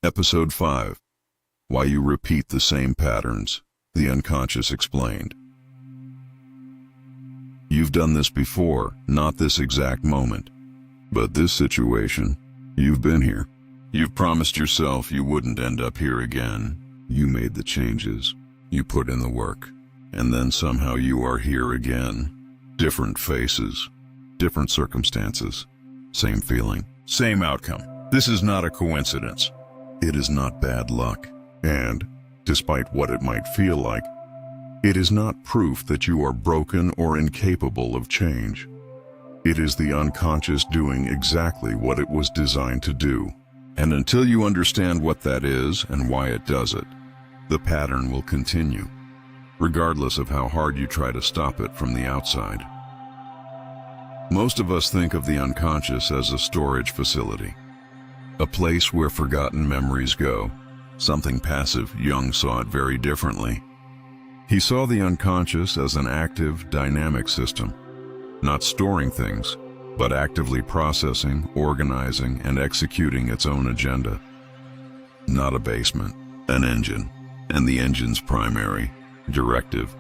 Episode 5. Why You Repeat the Same Patterns, the Unconscious Explained. You've done this before, not this exact moment, but this situation. You've been here. You've promised yourself you wouldn't end up here again. You made the changes. You put in the work. And then somehow you are here again. Different faces, different circumstances, same feeling, same outcome. This is not a coincidence. It is not bad luck. And, despite what it might feel like, it is not proof that you are broken or incapable of change. It is the unconscious doing exactly what it was designed to do. And until you understand what that is and why it does it, the pattern will continue, regardless of how hard you try to stop it from the outside. Most of us think of the unconscious as a storage facility, a place where forgotten memories go. Something passive. Jung saw it very differently. He saw the unconscious as an active, dynamic system, not storing things, but actively processing, organizing, and executing its own agenda. Not a basement, an engine, and the engine's primary directive,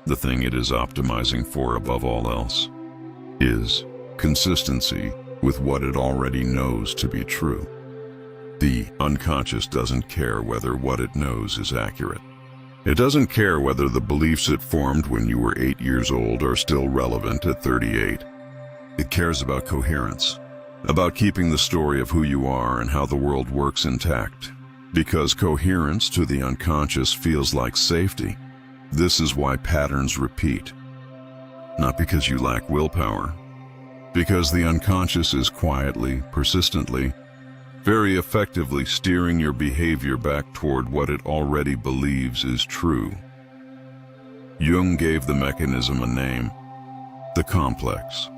the thing it is optimizing for above all else, is consistency with what it already knows to be true. The unconscious doesn't care whether what it knows is accurate. It doesn't care whether the beliefs it formed when you were 8 years old are still relevant at 38. It cares about coherence, about keeping the story of who you are and how the world works intact. Because coherence to the unconscious feels like safety. This is why patterns repeat. Not because you lack willpower. Because the unconscious is quietly, persistently, very effectively steering your behavior back toward what it already believes is true. Jung gave the mechanism a name: the complex.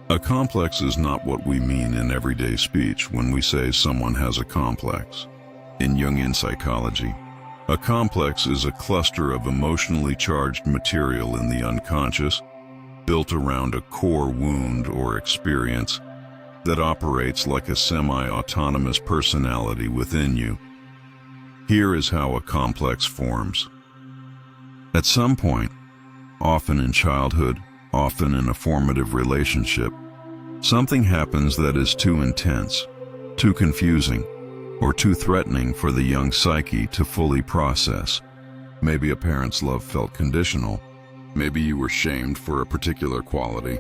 A complex is not what we mean in everyday speech when we say someone has a complex. In Jungian psychology, a complex is a cluster of emotionally charged material in the unconscious, built around a core wound or experience that operates like a semi-autonomous personality within you. Here is how a complex forms. At some point, often in childhood, often in a formative relationship, something happens that is too intense, too confusing, or too threatening for the young psyche to fully process. Maybe a parent's love felt conditional. Maybe you were shamed for a particular quality.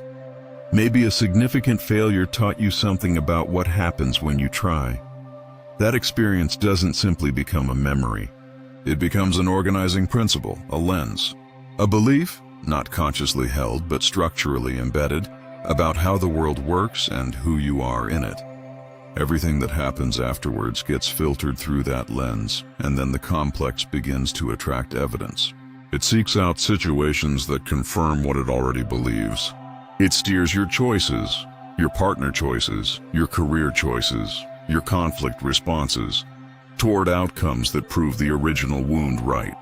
Maybe a significant failure taught you something about what happens when you try. That experience doesn't simply become a memory. It becomes an organizing principle, a lens, a belief, not consciously held but structurally embedded, about how the world works and who you are in it. Everything that happens afterwards gets filtered through that lens, and then the complex begins to attract evidence. It seeks out situations that confirm what it already believes. It steers your choices, your partner choices, your career choices, your conflict responses, toward outcomes that prove the original wound right.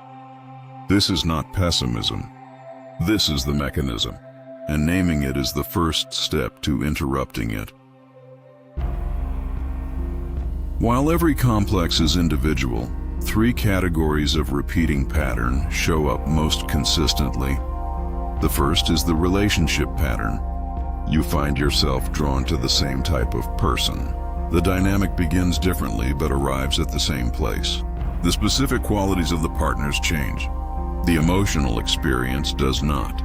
This is not pessimism. This is the mechanism, and naming it is the first step to interrupting it. While every complex is individual, 3 categories of repeating pattern show up most consistently. The first is the relationship pattern. You find yourself drawn to the same type of person. The dynamic begins differently but arrives at the same place. The specific qualities of the partners change. The emotional experience does not.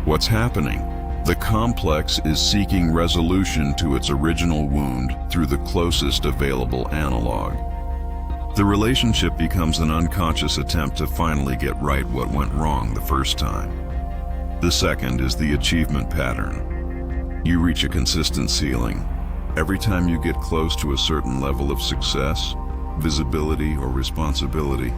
What's happening? The complex is seeking resolution to its original wound through the closest available analog. The relationship becomes an unconscious attempt to finally get right what went wrong the first time. The second is the achievement pattern. You reach a consistent ceiling. Every time you get close to a certain level of success, visibility, or responsibility,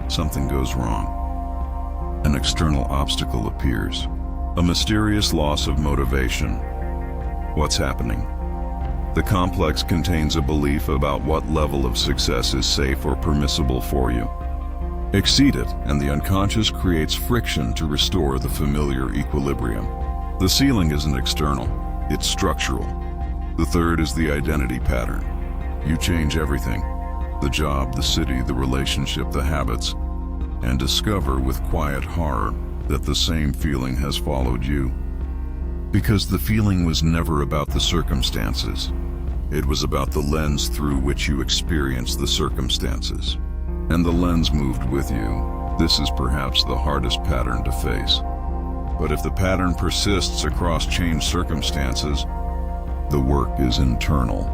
something goes wrong. An external obstacle appears. A mysterious loss of motivation. What's happening? The complex contains a belief about what level of success is safe or permissible for you. Exceed it, and the unconscious creates friction to restore the familiar equilibrium. The ceiling isn't external, it's structural. The third is the identity pattern. You change everything: the job, the city, the relationship, the habits, and discover with quiet horror that the same feeling has followed you. Because the feeling was never about the circumstances. It was about the lens through which you experienced the circumstances. And the lens moved with you. This is perhaps the hardest pattern to face. But if the pattern persists across changed circumstances, the work is internal.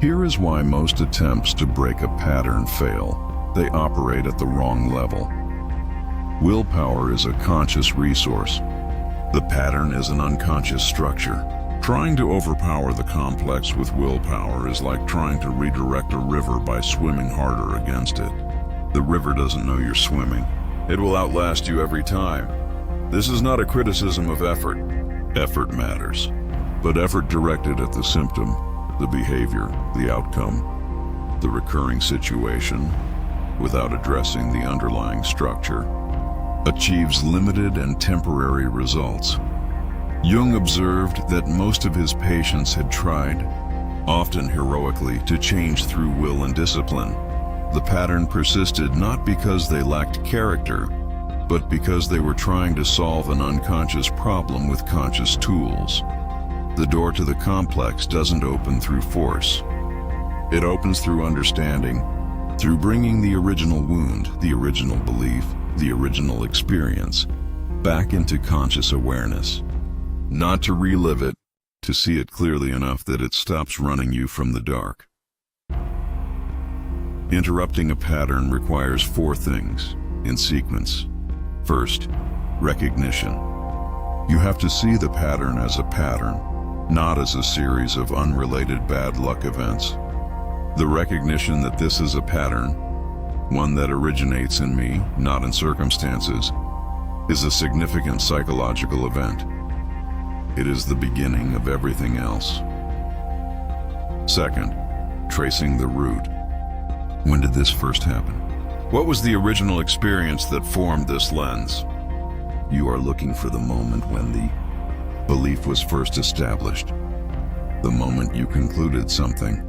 Here is why most attempts to break a pattern fail. They operate at the wrong level. Willpower is a conscious resource. The pattern is an unconscious structure. Trying to overpower the complex with willpower is like trying to redirect a river by swimming harder against it. The river doesn't know you're swimming. It will outlast you every time. This is not a criticism of effort. Effort matters, but effort directed at the symptom, the behavior, the outcome, the recurring situation, without addressing the underlying structure, achieves limited and temporary results. Jung observed that most of his patients had tried, often heroically, to change through will and discipline. The pattern persisted not because they lacked character, but because they were trying to solve an unconscious problem with conscious tools. The door to the complex doesn't open through force. It opens through understanding, through bringing the original wound, the original belief, the original experience, back into conscious awareness. Not to relive it, to see it clearly enough that it stops running you from the dark. Interrupting a pattern requires 4 things, in sequence. First, recognition. You have to see the pattern as a pattern, not as a series of unrelated bad luck events. The recognition that this is a pattern, one that originates in me, not in circumstances, is a significant psychological event. It is the beginning of everything else. Second, tracing the root. When did this first happen? What was the original experience that formed this lens? You are looking for the moment when the belief was first established, the moment you concluded something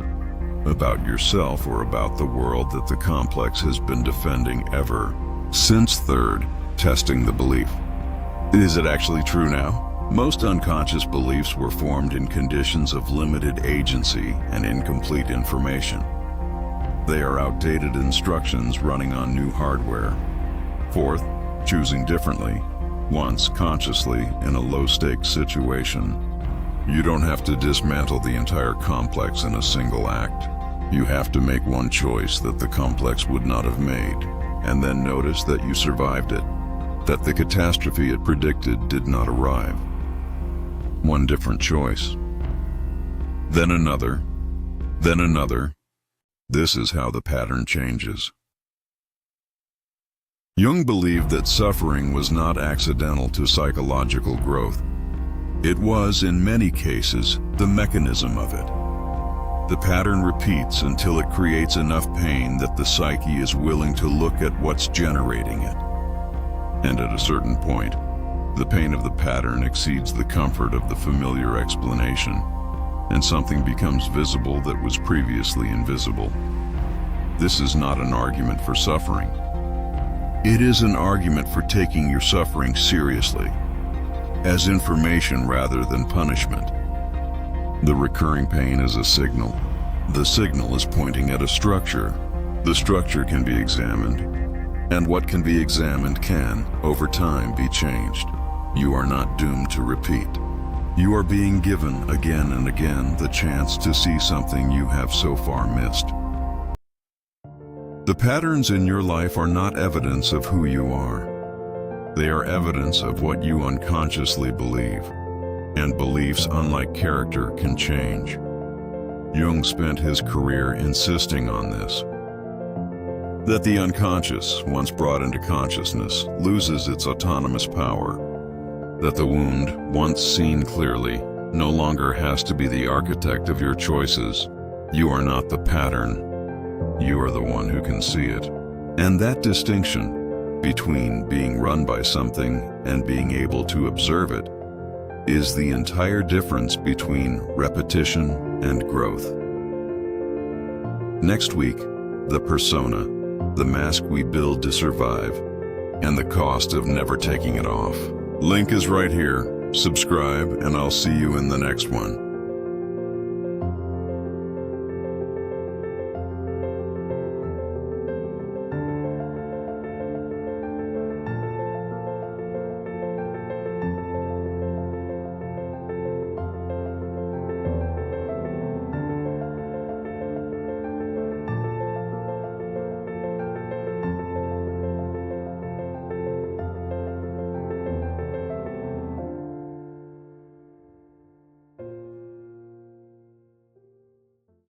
about yourself or about the world that the complex has been defending ever since. Third, testing the belief. Is it actually true now? Most unconscious beliefs were formed in conditions of limited agency and incomplete information. They are outdated instructions running on new hardware. Fourth, choosing differently, once consciously in a low-stakes situation. You don't have to dismantle the entire complex in a single act. You have to make one choice that the complex would not have made, and then notice that you survived it, that the catastrophe it predicted did not arrive. One different choice. Then another. Then another. This is how the pattern changes. Jung believed that suffering was not accidental to psychological growth. It was, in many cases, the mechanism of it. The pattern repeats until it creates enough pain that the psyche is willing to look at what's generating it. And at a certain point, the pain of the pattern exceeds the comfort of the familiar explanation, and something becomes visible that was previously invisible. This is not an argument for suffering. It is an argument for taking your suffering seriously, as information rather than punishment. The recurring pain is a signal. The signal is pointing at a structure. The structure can be examined, and what can be examined can, over time, be changed. You are not doomed to repeat. You are being given again and again the chance to see something you have so far missed. The patterns in your life are not evidence of who you are. They are evidence of what you unconsciously believe. And beliefs, unlike character, can change. Jung spent his career insisting on this. That the unconscious, once brought into consciousness, loses its autonomous power. That the wound, once seen clearly, no longer has to be the architect of your choices. You are not the pattern. You are the one who can see it. And that distinction between being run by something and being able to observe it is the entire difference between repetition and growth. Next week, the persona, the mask we build to survive, and the cost of never taking it off. Link is right here. Subscribe, and I'll see you in the next one.